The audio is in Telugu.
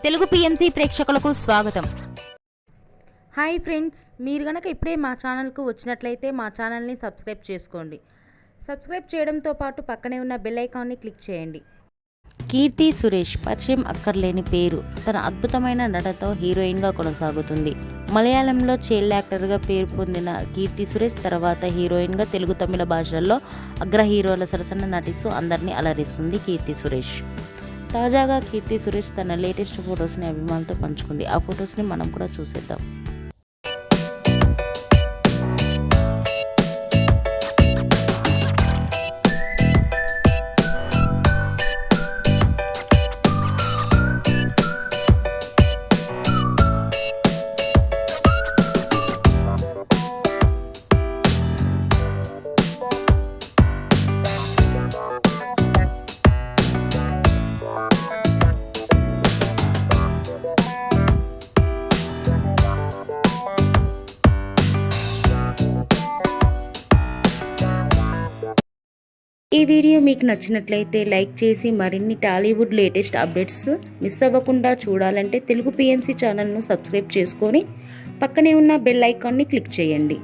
తెలుగు పిఎంసి ప్రేక్షకులకు స్వాగతం. హాయ్ ఫ్రెండ్స్, మీరు గనక ఇప్పుడే మా ఛానల్కు వచ్చినట్లయితే మా ఛానల్ని సబ్స్క్రైబ్ చేసుకోండి. సబ్స్క్రైబ్ చేయడంతో పాటు పక్కనే ఉన్న బెల్ ఐకాన్ని క్లిక్ చేయండి. కీర్తి సురేష్ పరిచయం అక్కర్లేని పేరు. తన అద్భుతమైన నటనతో హీరోయిన్గా కొనసాగుతుంది. మలయాళంలో చైల్డ్ యాక్టర్గా పేరు పొందిన కీర్తి సురేష్ తర్వాత హీరోయిన్గా తెలుగు తమిళ భాషల్లో అగ్ర హీరోల సరసన నటిస్తూ అందరినీ అలరిస్తుంది కీర్తి సురేష్. తాజాగా కీర్తి సురేష్ తన లేటెస్ట్ ఫొటోస్ని అభిమానులతో పంచుకుంది. ఆ ఫొటోస్ని మనం కూడా చూసేద్దాం. ఈ వీడియో మీకు నచ్చినట్లయితే లైక్ చేసి మరిన్ని టాలీవుడ్ లేటెస్ట్ అప్డేట్స్ మిస్ అవ్వకుండా చూడాలంటే తెలుగు పిఎంసి ఛానల్ను సబ్స్క్రైబ్ చేసుకొని పక్కనే ఉన్న బెల్ ఐకాన్ని క్లిక్ చేయండి.